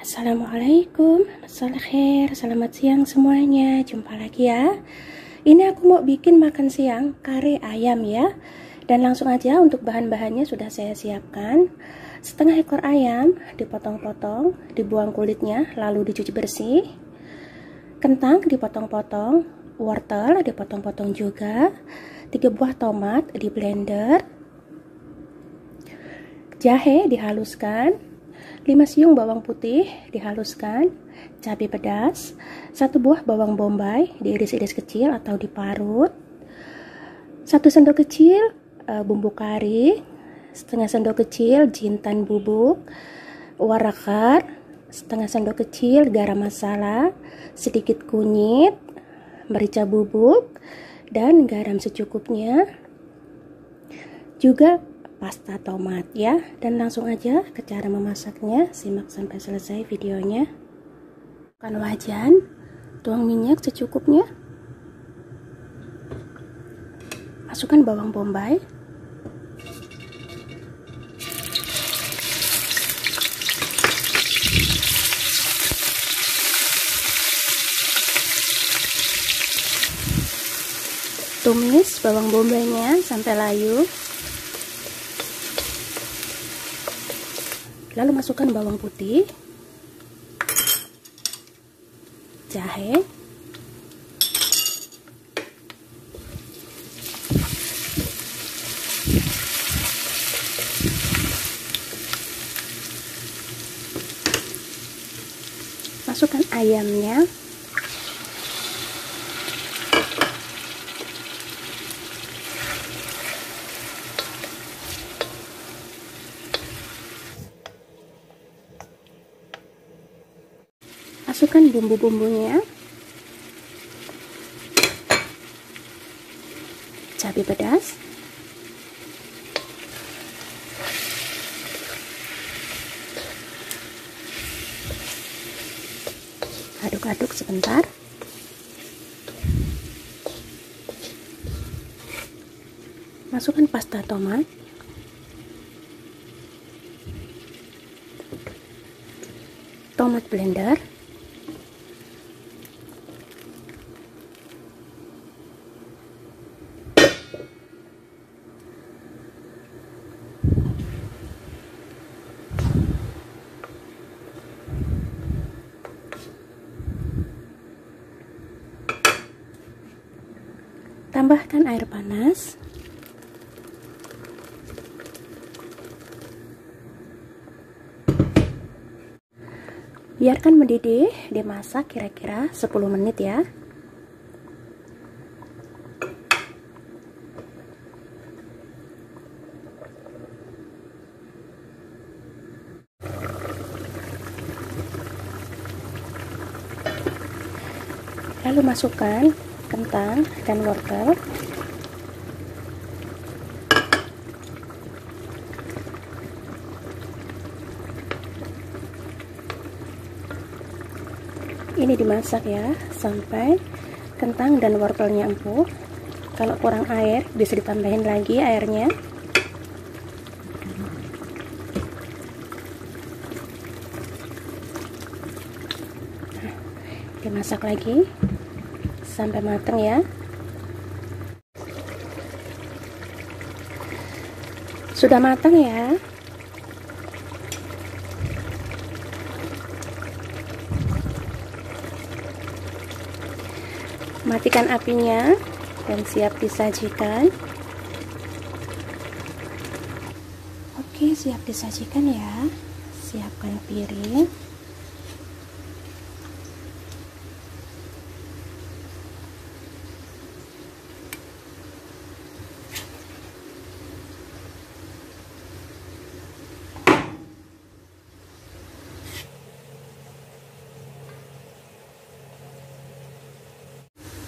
Assalamualaikum, selamat siang semuanya. Jumpa lagi ya. Ini aku mau bikin makan siang kare ayam ya. Dan langsung aja, untuk bahan-bahannya sudah saya siapkan. Setengah ekor ayam dipotong-potong, dibuang kulitnya, lalu dicuci bersih. Kentang dipotong-potong, wortel dipotong-potong juga. 3 buah tomat di blender. Jahe dihaluskan. 5 siung bawang putih dihaluskan, cabai pedas, 1 buah bawang bombay diiris-iris kecil atau diparut, 1 sendok kecil bumbu kari, setengah sendok kecil jintan bubuk, warakar, setengah sendok kecil garam masala, sedikit kunyit, merica bubuk, dan garam secukupnya, juga pasta tomat ya. Dan langsung aja ke cara memasaknya, simak sampai selesai videonya. Masukkan wajan, tuang minyak secukupnya, masukkan bawang bombay, tumis bawang bombaynya sampai layu. Lalu masukkan bawang putih, jahe, masukkan ayamnya, masukkan bumbu-bumbunya, cabai pedas, aduk-aduk sebentar, masukkan pasta tomat, tomat blender, tambahkan air panas, biarkan mendidih, dimasak kira-kira 10 menit ya. Lalu masukkan kentang dan wortel, ini dimasak ya sampai kentang dan wortelnya empuk. Kalau kurang air bisa ditambahin lagi airnya. Nah, dimasak lagi sampai matang ya. Sudah matang ya. Matikan apinya dan siap disajikan. Oke, siap disajikan ya. Siapkan piring.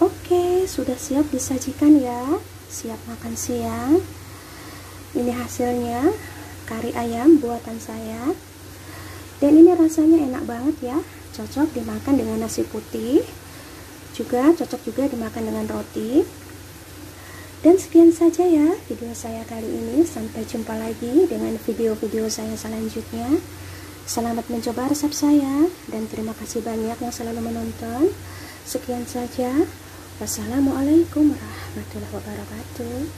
Oke, sudah siap disajikan ya. Siap makan siang. Ini hasilnya, kari ayam buatan saya. Dan ini rasanya enak banget ya. Cocok dimakan dengan nasi putih. Juga cocok juga dimakan dengan roti. Dan sekian saja ya video saya kali ini. Sampai jumpa lagi dengan video-video saya selanjutnya. Selamat mencoba resep saya dan terima kasih banyak yang selalu menonton. Sekian saja. Wassalamualaikum warahmatullahi wabarakatuh.